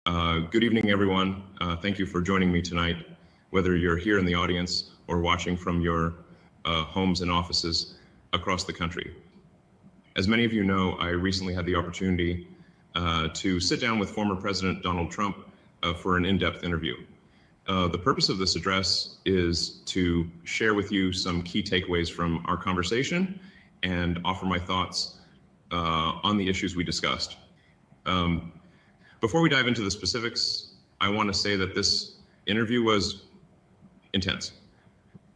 Good evening, everyone. Thank you for joining me tonight, whether you're here in the audience or watching from your homes and offices across the country. As many of you know, I recently had the opportunity to sit down with former President Donald Trump for an in-depth interview. The purpose of this address is to share with you some key takeaways from our conversation and offer my thoughts on the issues we discussed. Before we dive into the specifics, I want to say that this interview was intense.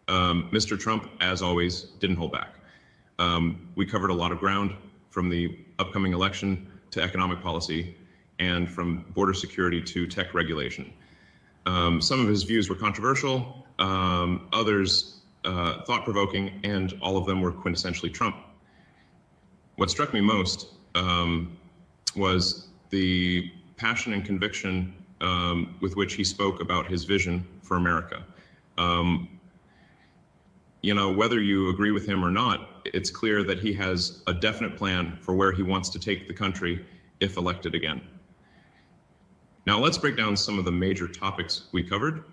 Mr. Trump, as always, didn't hold back. We covered a lot of ground, from the upcoming election to economic policy, and from border security to tech regulation. Some of his views were controversial, others thought-provoking, and all of them were quintessentially Trump. What struck me most was the passion and conviction with which he spoke about his vision for America. Whether you agree with him or not, it's clear that he has a definite plan for where he wants to take the country if elected again. Now let's break down some of the major topics we covered.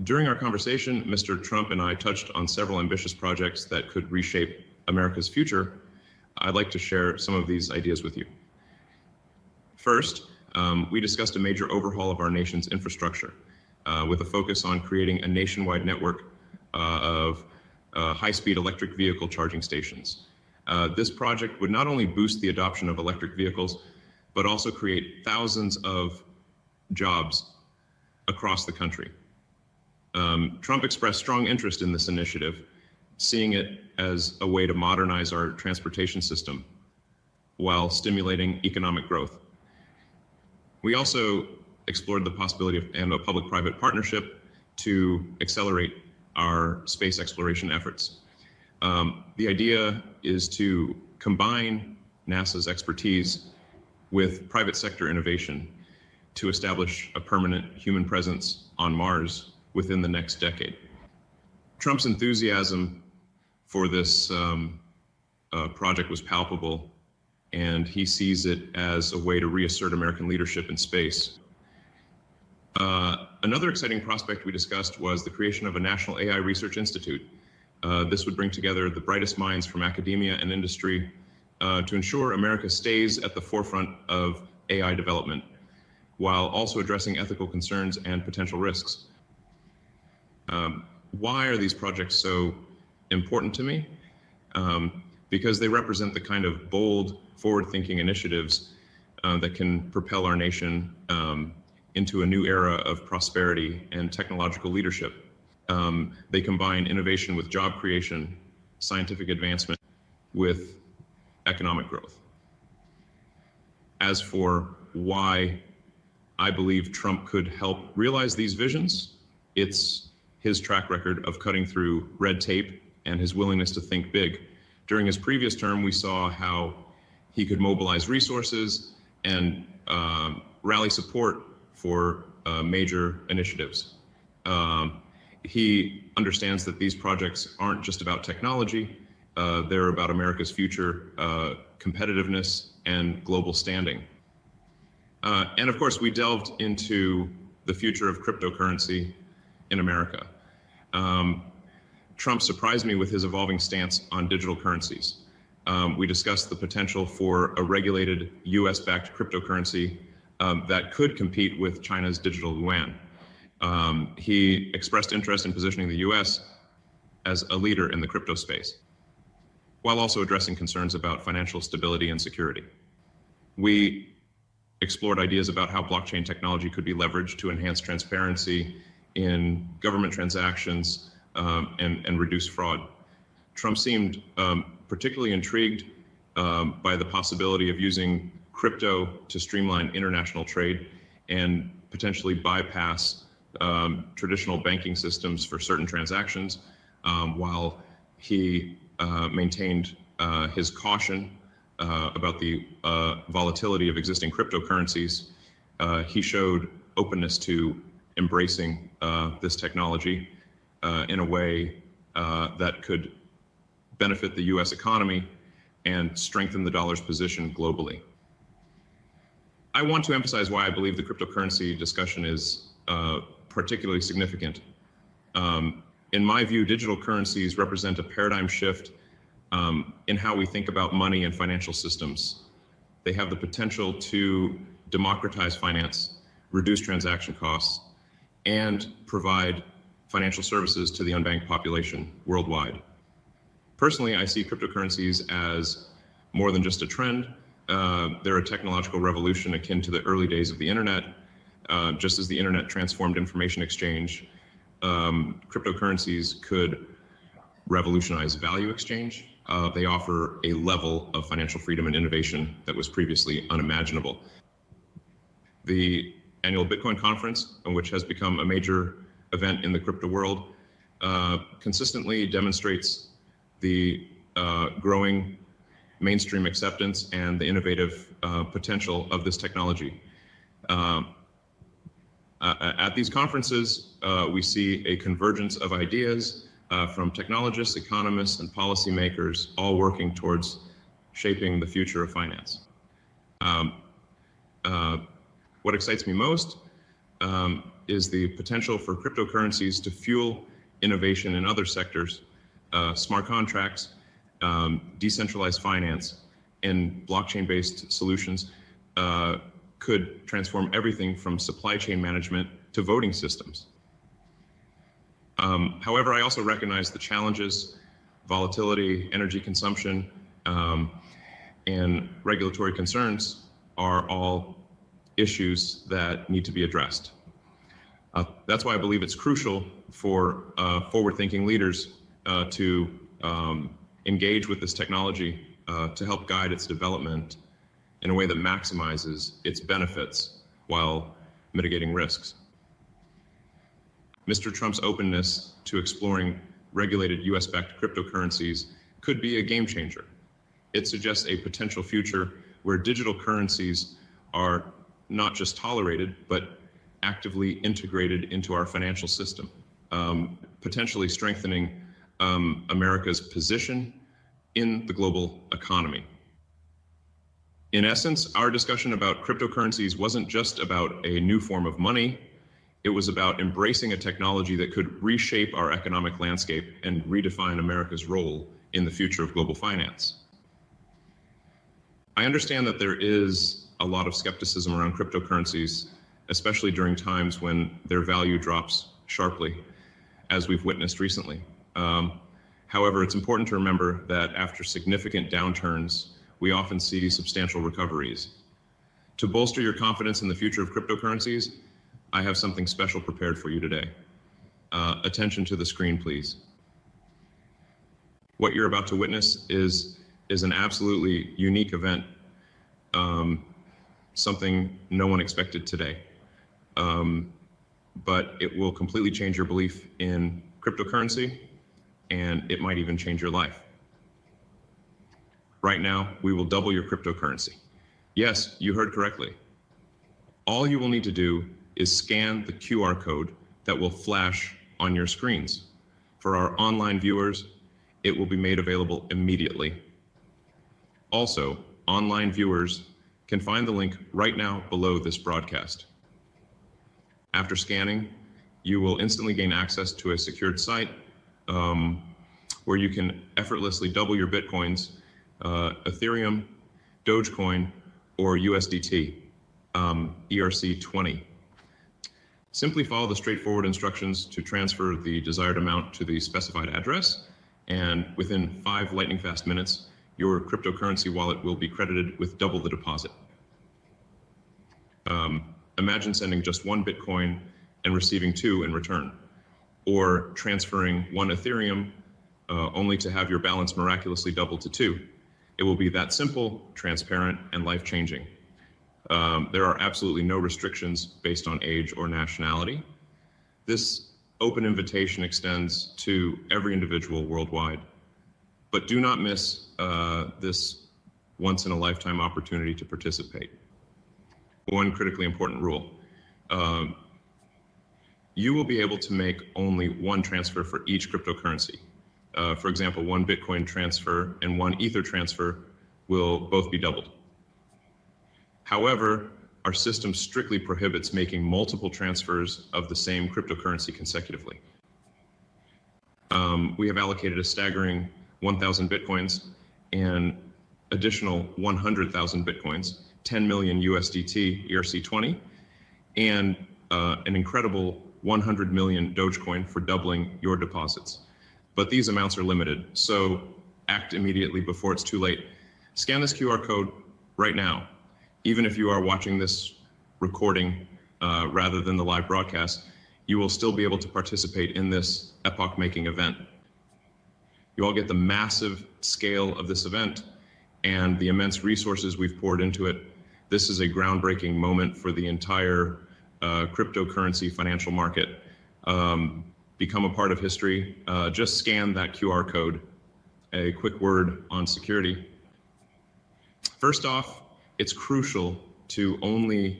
During our conversation, Mr. Trump and I touched on several ambitious projects that could reshape America's future. I'd like to share some of these ideas with you. First, we discussed a major overhaul of our nation's infrastructure with a focus on creating a nationwide network of high-speed electric vehicle charging stations. This project would not only boost the adoption of electric vehicles, but also create thousands of jobs across the country. Trump expressed strong interest in this initiative, seeing it as a way to modernize our transportation system while stimulating economic growth. We also explored the possibility of a public-private partnership to accelerate our space exploration efforts. The idea is to combine NASA's expertise with private sector innovation to establish a permanent human presence on Mars within the next decade. Trump's enthusiasm for this project was palpable, and he sees it as a way to reassert American leadership in space. Another exciting prospect we discussed was the creation of a national AI research institute. This would bring together the brightest minds from academia and industry to ensure America stays at the forefront of AI development, while also addressing ethical concerns and potential risks. Why are these projects so important to me? Because they represent the kind of bold, forward-thinking initiatives that can propel our nation into a new era of prosperity and technological leadership. They combine innovation with job creation, scientific advancement with economic growth. As for why I believe Trump could help realize these visions, it's his track record of cutting through red tape and his willingness to think big. During his previous term, we saw how he could mobilize resources and rally support for major initiatives. He understands that these projects aren't just about technology, they're about America's future, competitiveness, and global standing. And of course, we delved into the future of cryptocurrency in America. Trump surprised me with his evolving stance on digital currencies. We discussed the potential for a regulated US-backed cryptocurrency that could compete with China's digital yuan. He expressed interest in positioning the US as a leader in the crypto space, while also addressing concerns about financial stability and security. We explored ideas about how blockchain technology could be leveraged to enhance transparency in government transactions and reduce fraud. Trump seemed particularly intrigued by the possibility of using crypto to streamline international trade and potentially bypass traditional banking systems for certain transactions, while he maintained his caution about the volatility of existing cryptocurrencies. He showed openness to embracing this technology in a way that could benefit the US economy and strengthen the dollar's position globally. I want to emphasize why I believe the cryptocurrency discussion is particularly significant. In my view, digital currencies represent a paradigm shift in how we think about money and financial systems. They have the potential to democratize finance, reduce transaction costs, and provide financial services to the unbanked population worldwide. Personally, I see cryptocurrencies as more than just a trend. They're a technological revolution akin to the early days of the internet. Just as the internet transformed information exchange, cryptocurrencies could revolutionize value exchange. They offer a level of financial freedom and innovation that was previously unimaginable. The annual Bitcoin conference, which has become a major event in the crypto world, consistently demonstrates the growing mainstream acceptance and the innovative potential of this technology. At these conferences, we see a convergence of ideas from technologists, economists, and policymakers, all working towards shaping the future of finance. What excites me most is the potential for cryptocurrencies to fuel innovation in other sectors. Smart contracts, decentralized finance, and blockchain-based solutions could transform everything from supply chain management to voting systems. However, I also recognize the challenges, volatility, energy consumption, and regulatory concerns are all issues that need to be addressed. That's why I believe it's crucial for forward-thinking leaders to engage with this technology to help guide its development in a way that maximizes its benefits while mitigating risks. Mr. Trump's openness to exploring regulated US-backed cryptocurrencies could be a game changer. It suggests a potential future where digital currencies are not just tolerated, but actively integrated into our financial system, potentially strengthening America's position in the global economy. In essence, our discussion about cryptocurrencies wasn't just about a new form of money. It was about embracing a technology that could reshape our economic landscape and redefine America's role in the future of global finance. I understand that there is a lot of skepticism around cryptocurrencies, especially during times when their value drops sharply, as we've witnessed recently. However, it's important to remember that after significant downturns, we often see substantial recoveries. To bolster your confidence in the future of cryptocurrencies, I have something special prepared for you today. Attention to the screen, please. What you're about to witness is an absolutely unique event, something no one expected today. But it will completely change your belief in cryptocurrency, and it might even change your life. Right now, we will double your cryptocurrency. Yes, you heard correctly. All you will need to do is scan the QR code that will flash on your screens. For our online viewers, it will be made available immediately. Also, online viewers can find the link right now below this broadcast. After scanning, you will instantly gain access to a secured site where you can effortlessly double your Bitcoins, Ethereum, DogeCoin, or USDT, ERC20. Simply follow the straightforward instructions to transfer the desired amount to the specified address, and within 5 lightning-fast minutes, your cryptocurrency wallet will be credited with double the deposit. Imagine sending just 1 Bitcoin and receiving 2 in return, or transferring 1 Ethereum only to have your balance miraculously double to 2. It will be that simple, transparent, and life-changing. There are absolutely no restrictions based on age or nationality. This open invitation extends to every individual worldwide. But do not miss this once-in-a-lifetime opportunity to participate. One critically important rule. You will be able to make only 1 transfer for each cryptocurrency. For example, 1 Bitcoin transfer and 1 Ether transfer will both be doubled. However, our system strictly prohibits making multiple transfers of the same cryptocurrency consecutively. We have allocated a staggering 1,000 Bitcoins and additional 100,000 Bitcoins, 10 million USDT ERC20, and an incredible 100 million DogeCoin for doubling your deposits. But these amounts are limited, so act immediately before it's too late. Scan this QR code right now. Even if you are watching this recording rather than the live broadcast, you will still be able to participate in this epoch-making event. You all get the massive scale of this event and the immense resources we've poured into it. This is a groundbreaking moment for the entire cryptocurrency financial market. Become a part of history. Just scan that QR code. A quick word on security. First off, it's crucial to only